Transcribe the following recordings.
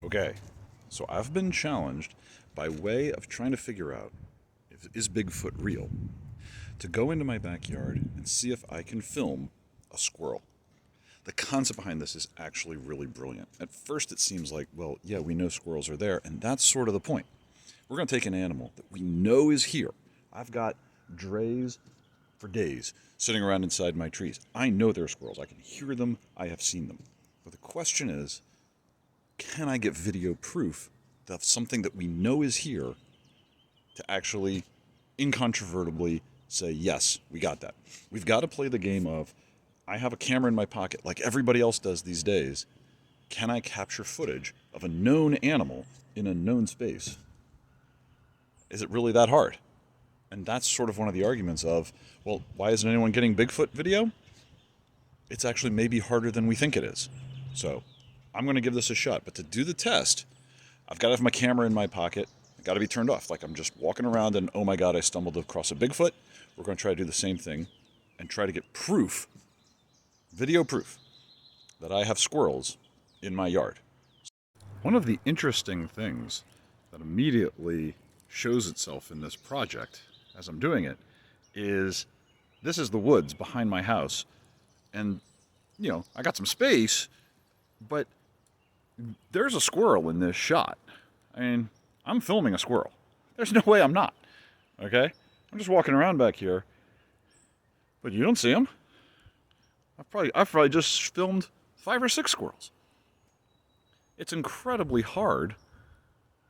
Okay, so I've been challenged by way of trying to figure out if is Bigfoot real, to go into my backyard and see if I can film a squirrel. The concept behind this is actually really brilliant. At first it seems like, well, yeah, we know squirrels are there, and that's sort of the point. We're going to take an animal that we know is here. I've got drays for days sitting around inside my trees. I know there are squirrels. I can hear them. I have seen them. But the question is, can I get video proof of something that we know is here to actually incontrovertibly say, yes, we got that? We've got to play the game of, I have a camera in my pocket like everybody else does these days. Can I capture footage of a known animal in a known space? Is it really that hard? And that's sort of one of the arguments of, well, why isn't anyone getting Bigfoot video? It's actually maybe harder than we think it is. So I'm going to give this a shot. But to do the test, I've got to have my camera in my pocket. I've got to be turned off. Like I'm just walking around and, oh my God, I stumbled across a Bigfoot. We're going to try to do the same thing and try to get proof, video proof, that I have squirrels in my yard. One of the interesting things that immediately shows itself in this project as I'm doing it is this is the woods behind my house. And, you know, I got some space, but there's a squirrel in this shot. I mean, I'm filming a squirrel. There's no way I'm not. Okay? I'm just walking around back here, but you don't see him. I've probably just filmed 5 or 6 squirrels. It's incredibly hard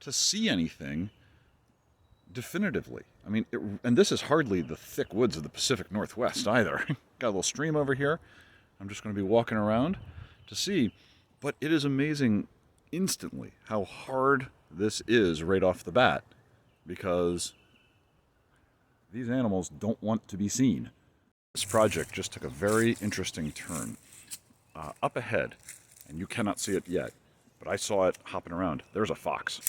to see anything definitively. I mean, and this is hardly the thick woods of the Pacific Northwest either. Got a little stream over here. I'm just going to be walking around to see. But it is amazing instantly how hard this is right off the bat, because these animals don't want to be seen. This project just took a very interesting turn. Up ahead, and you cannot see it yet, but I saw it hopping around. There's a fox.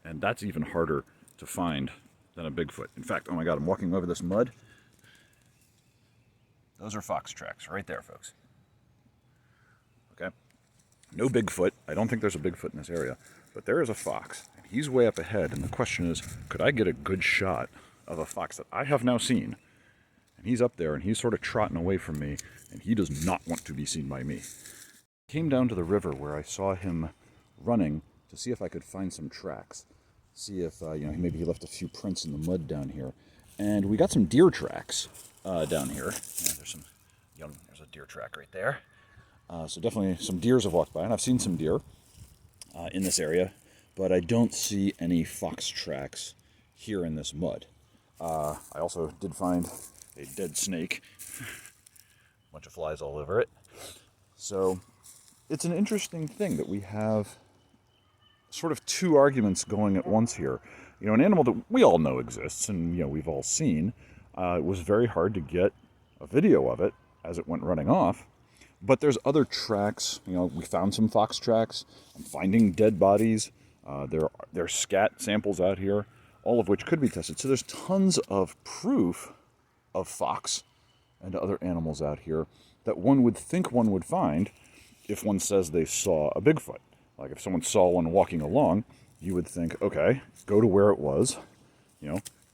And that's even harder to find than a Bigfoot. In fact, oh my God, I'm walking over this mud. Those are fox tracks right there, folks. Okay? No Bigfoot. I don't think there's a Bigfoot in this area, but there is a fox, and he's way up ahead, and the question is, could I get a good shot of a fox that I have now seen? And he's up there, and he's sort of trotting away from me, and he does not want to be seen by me. I came down to the river where I saw him running to see if I could find some tracks. See if, maybe he left a few prints in the mud down here. And we got some deer tracks down here. Yeah, there's a deer track right there. So definitely some deers have walked by, and I've seen some deer in this area, but I don't see any fox tracks here in this mud. I also did find a dead snake. A bunch of flies all over it. So it's an interesting thing that we have sort of 2 arguments going at once here. You know, an animal that we all know exists and, we've all seen. It was very hard to get a video of it as it went running off. But there's other tracks. We found some fox tracks. I'm finding dead bodies. There's scat samples out here, all of which could be tested. So there's tons of proof of fox and other animals out here that one would think one would find if one says they saw a Bigfoot. Like if someone saw one walking along, you would think, okay, go to where it was,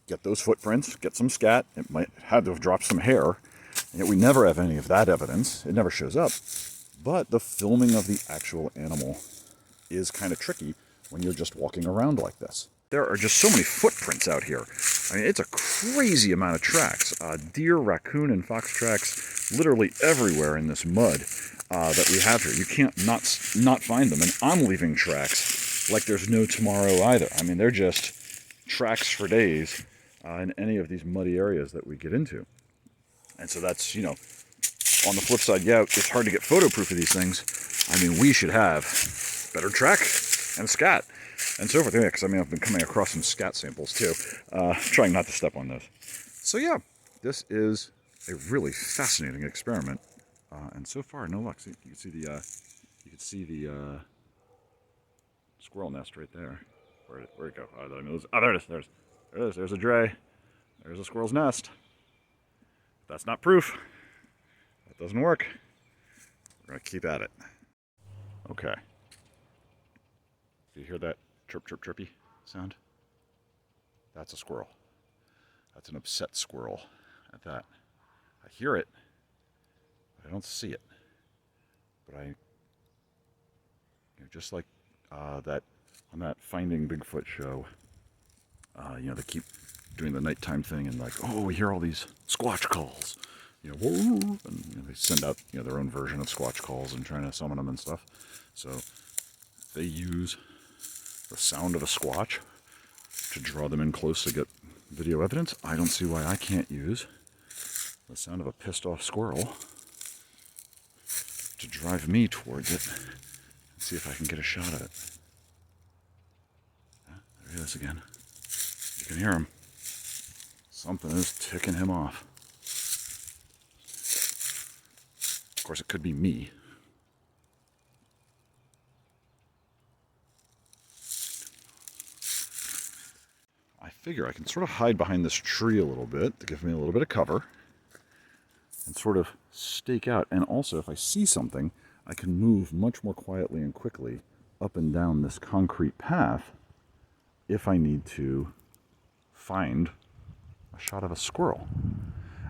get those footprints, get some scat. It might have to have dropped some hair. And yet we never have any of that evidence. It never shows up. But the filming of the actual animal is kind of tricky when you're just walking around like this. There are just so many footprints out here. I mean, it's a crazy amount of tracks. Deer, raccoon, and fox tracks literally everywhere in this mud that we have here. You can't not find them. And I'm leaving tracks like there's no tomorrow either. I mean, they're just tracks for days in any of these muddy areas that we get into. And so that's, on the flip side, yeah, it's hard to get photo proof of these things. I mean, we should have better track and scat and so forth. Yeah, because I've been coming across some scat samples too, trying not to step on those. So yeah, this is a really fascinating experiment, and so far no luck. See, you can see the squirrel nest right there. Where'd it go? Oh, there it is. There's a dray. There's a squirrel's nest. That's not proof. That doesn't work. We're going to keep at it. Okay. hear that chirp, chirp, chirpy sound? That's a squirrel. That's an upset squirrel at that. I hear it, but I don't see it. But just like that on that Finding Bigfoot show, they keep doing the nighttime thing and like, oh, we hear all these squatch calls, whoa, and they send out their own version of squatch calls and trying to summon them and stuff. So they use the sound of a squatch to draw them in close to get video evidence. I don't see why I can't use the sound of a pissed off squirrel to drive me towards it and see if I can get a shot of it. There he is again. You can hear him. Something is ticking him off. Of course, it could be me. I figure I can sort of hide behind this tree a little bit to give me a little bit of cover and sort of stake out. And also, if I see something, I can move much more quietly and quickly up and down this concrete path if I need to find a shot of a squirrel.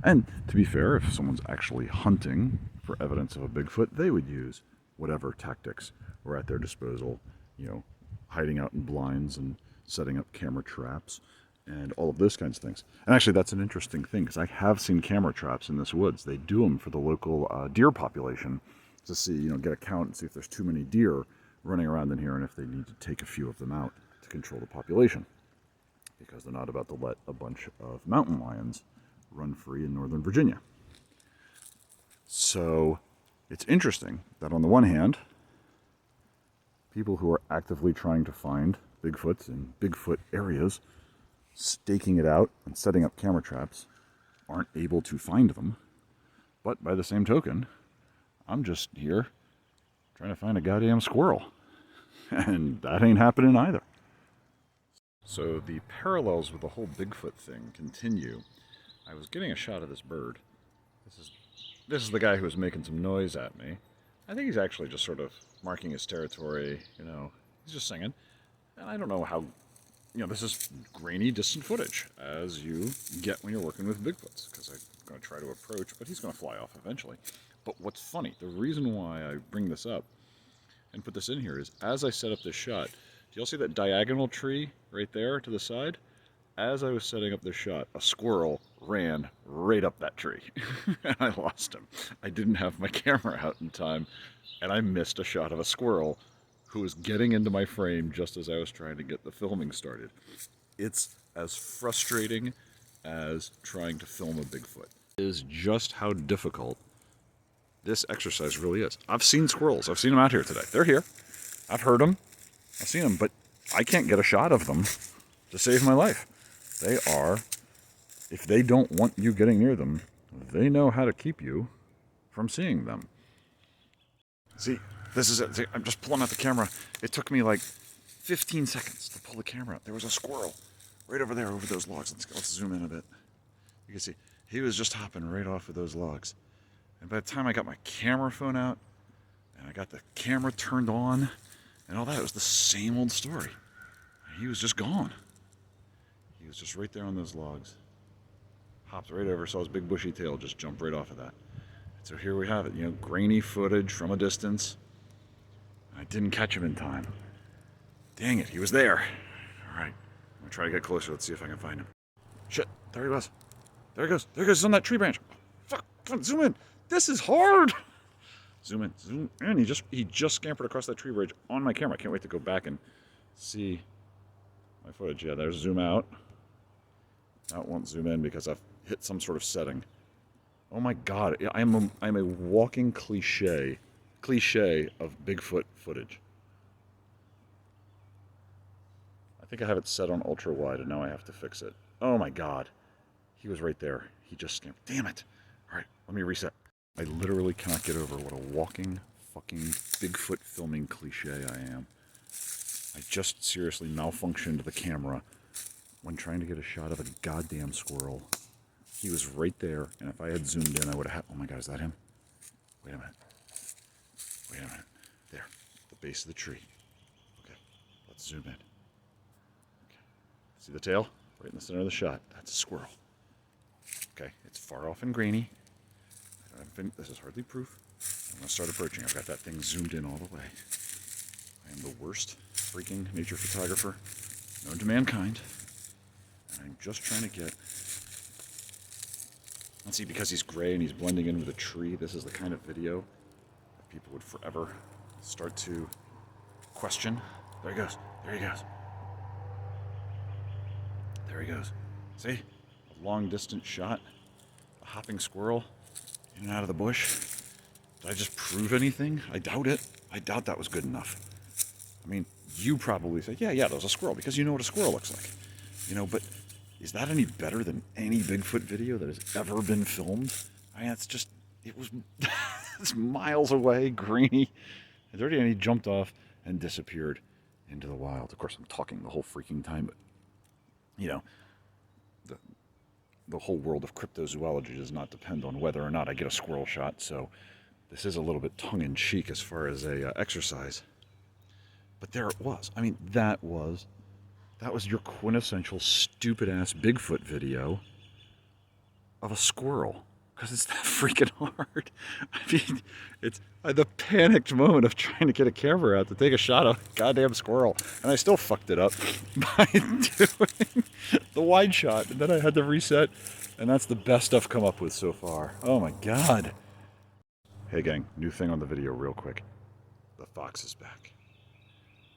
And to be fair, if someone's actually hunting for evidence of a Bigfoot, they would use whatever tactics were at their disposal, hiding out in blinds and setting up camera traps and all of those kinds of things. And actually, that's an interesting thing because I have seen camera traps in this woods. They do them for the local deer population to see, get a count and see if there's too many deer running around in here and if they need to take a few of them out to control the population, because they're not about to let a bunch of mountain lions run free in northern Virginia. So it's interesting that on the one hand, people who are actively trying to find Bigfoots in Bigfoot areas, staking it out and setting up camera traps, aren't able to find them. But by the same token, I'm just here trying to find a goddamn squirrel. And that ain't happening either. So the parallels with the whole Bigfoot thing continue. I was getting a shot of this bird. This is the guy who was making some noise at me. I think he's actually just sort of marking his territory, he's just singing. And I don't know how, this is grainy, distant footage, as you get when you're working with Bigfoots, because I'm going to try to approach, but he's going to fly off eventually. But what's funny, the reason why I bring this up and put this in here is, as I set up this shot, do y'all see that diagonal tree right there to the side? As I was setting up this shot, a squirrel ran right up that tree, and I lost him. I didn't have my camera out in time, and I missed a shot of a squirrel who was getting into my frame just as I was trying to get the filming started. It's as frustrating as trying to film a Bigfoot. It is just how difficult this exercise really is. I've seen squirrels. I've seen them out here today. They're here. I've heard them. I've seen them, but I can't get a shot of them to save my life. If they don't want you getting near them, they know how to keep you from seeing them. See, this is it. See, I'm just pulling out the camera. It took me like 15 seconds to pull the camera out. There was a squirrel right over there, over those logs. Let's zoom in a bit. You can see, he was just hopping right off of those logs. And by the time I got my camera phone out, and I got the camera turned on, and all that, it was the same old story. He was just gone. He was just right there on those logs. Hopped right over, saw his big bushy tail just jump right off of that. So here we have it, grainy footage from a distance. I didn't catch him in time. Dang it, he was there. All right, I'm gonna try to get closer. Let's see if I can find him. Shit, there he was. There he goes. There he goes. He's on that tree branch. Fuck, come on, zoom in. This is hard. Zoom in, zoom in. He just scampered across that tree bridge on my camera. I can't wait to go back and see my footage. Yeah, there's zoom out. That won't zoom in because I've hit some sort of setting. Oh my God, I'm a walking cliche of Bigfoot footage. I think I have it set on ultra wide and now I have to fix it. Oh my God, he was right there. He just scampered. Damn it. All right, let me reset. I literally cannot get over what a walking fucking Bigfoot filming cliche I am. I just seriously malfunctioned the camera when trying to get a shot of a goddamn squirrel. He was right there, and if I had zoomed in, I would have had... Oh my God, is that him? Wait a minute. Wait a minute. There, the base of the tree. Okay, Let's zoom in. Okay. See the tail? Right in the center of the shot. That's a squirrel. Okay, it's far off and grainy. This is hardly proof. I'm going to start approaching. I've got that thing zoomed in all the way. I am the worst freaking nature photographer known to mankind. And I'm just trying to get... Let's see, because he's gray and he's blending in with a tree, this is the kind of video that people would forever start to question. There he goes. There he goes. There he goes. See? A long distance shot. A hopping squirrel in and out of the bush. Did I just prove anything? I doubt it. I doubt that was good enough. I mean, you probably say, yeah, that was a squirrel, because you know what a squirrel looks like. You know, but is that any better than any Bigfoot video that has ever been filmed? I mean, it was it's miles away, grainy, and dirty, and he jumped off and disappeared into the wild. Of course, I'm talking the whole freaking time, but, you know, the whole world of cryptozoology does not depend on whether or not I get a squirrel shot, so this is a little bit tongue-in-cheek as far as a exercise. But there it was. I mean, that was your quintessential stupid-ass Bigfoot video of a squirrel. Because it's that freaking hard. I mean, it's the panicked moment of trying to get a camera out to take a shot of a goddamn squirrel. And I still fucked it up by doing the wide shot. And then I had to reset. And that's the best I've come up with so far. Oh my God. Hey gang, new thing on the video real quick. The fox is back.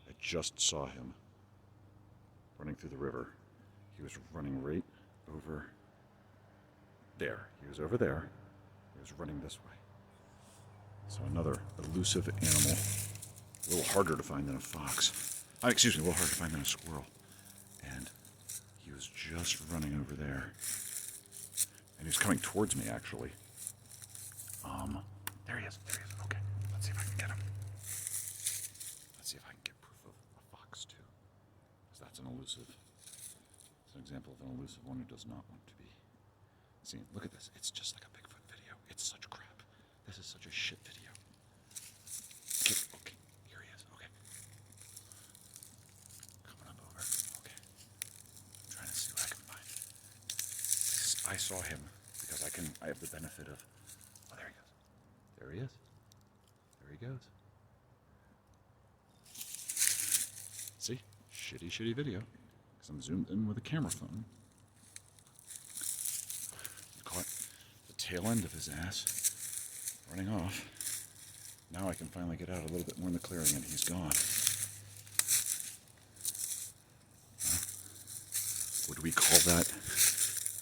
I just saw him running through the river. He was running right over there. He was over there. He was running this way. So another elusive animal. A little harder to find than a fox. Excuse me, a little harder to find than a squirrel. And he was just running over there. And he was coming towards me, actually. There he is. There he is. Okay. Let's see if I can get him. Let's see if I can get proof of a fox, too. Because that's an elusive. It's an example of an elusive one who does not want to be. See, look at this. It's just like a Bigfoot video. It's such crap. This is such a shit video. Okay, here he is. Okay. Coming up over. Okay. I'm trying to see what I can find. I saw him because I have the benefit of... Oh, there he goes. There he is. There he goes. See? Shitty video. Because I'm zoomed in with a camera phone. Caught the tail end of his ass running off. Now I can finally get out a little bit more in the clearing and he's gone. Would we call that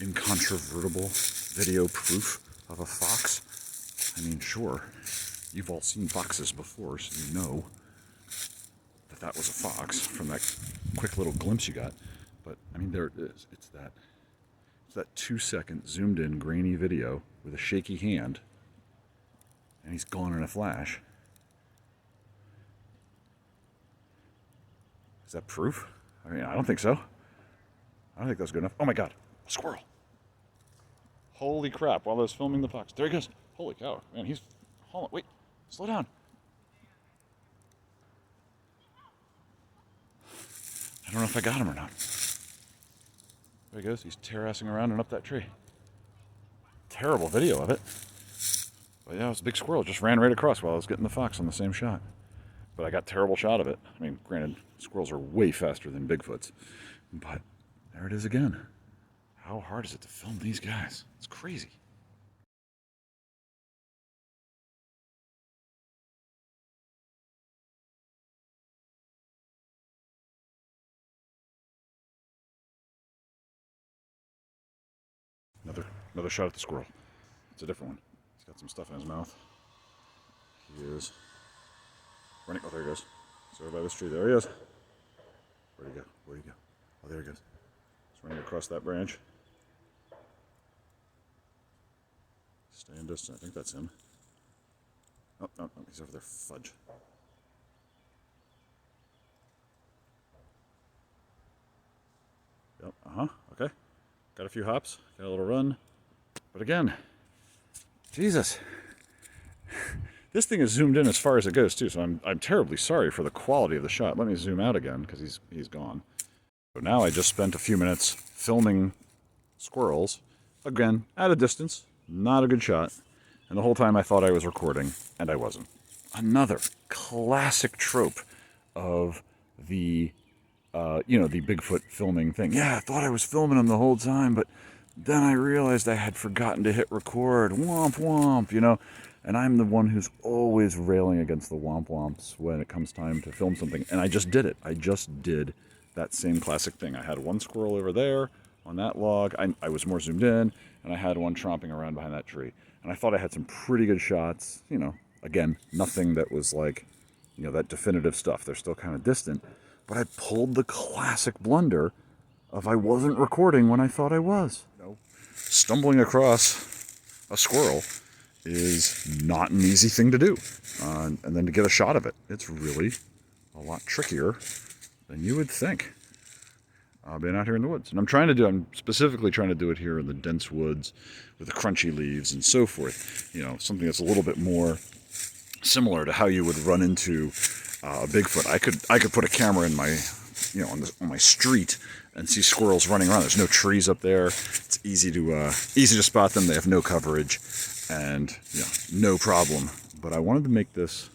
incontrovertible video proof of a fox? I mean, sure. You've all seen foxes before, so you know that was a fox from that quick little glimpse you got. But, I mean, there it is. It's that 2-second zoomed-in grainy video with a shaky hand, and he's gone in a flash. Is that proof? I mean, I don't think so. I don't think that's good enough. Oh my God, a squirrel. Holy crap, while I was filming the fox. There he goes. Holy cow, man, he's... Hold on, wait, slow down. I don't know if I got him or not. There he goes, he's terracing around and up that tree. Terrible video of it. But yeah, it was a big squirrel, just ran right across while I was getting the fox on the same shot. But I got a terrible shot of it. I mean, granted, squirrels are way faster than Bigfoots. But there it is again. How hard is it to film these guys? It's crazy. Another shot at the squirrel. It's a different one. He's got some stuff in his mouth. He is running. Oh, there he goes. He's over by this tree. There he is. Where'd he go? Where'd he go? Oh, there he goes. He's running across that branch. Staying distant. I think that's him. Oh, no, he's over there. Fudge. Yep, okay. Got a few hops, got a little run. But again, Jesus, This thing is zoomed in as far as it goes too, so I'm terribly sorry for the quality of the shot. Let me zoom out again because he's gone. So now I just spent a few minutes filming squirrels, again at a distance, not a good shot, and the whole time I thought I was recording, and I wasn't. Another classic trope of the the Bigfoot filming thing. Yeah, I thought I was filming them the whole time, but then I realized I had forgotten to hit record. Womp womp, And I'm the one who's always railing against the womp womps when it comes time to film something. And I just did it. I just did that same classic thing. I had one squirrel over there on that log. I was more zoomed in, and I had one tromping around behind that tree. And I thought I had some pretty good shots. Again, nothing that was like, that definitive stuff. They're still kind of distant. But I pulled the classic blunder of I wasn't recording when I thought I was. Stumbling across a squirrel is not an easy thing to do. And then to get a shot of it, it's really a lot trickier than you would think. Being out here in the woods. And I'm specifically trying to do it here in the dense woods with the crunchy leaves and so forth. Something that's a little bit more similar to how you would run into a Bigfoot. I could put a camera in my, on my street and see squirrels running around. There's no trees up there. It's easy to spot them. They have no coverage, and no problem. But I wanted to make this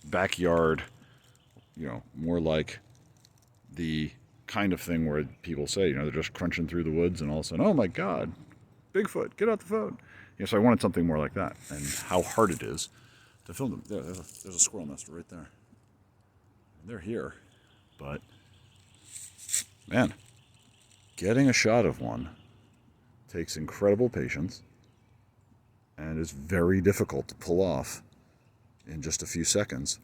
backyard, more like the kind of thing where people say, they're just crunching through the woods, and all of a sudden, oh my God, Bigfoot, get out the phone. So I wanted something more like that, and how hard it is to film them. There's a squirrel nest right there. They're here, but man, getting a shot of one takes incredible patience and is very difficult to pull off in just a few seconds,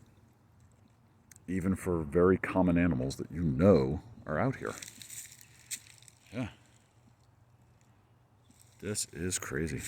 even for very common animals that are out here. Yeah, this is crazy.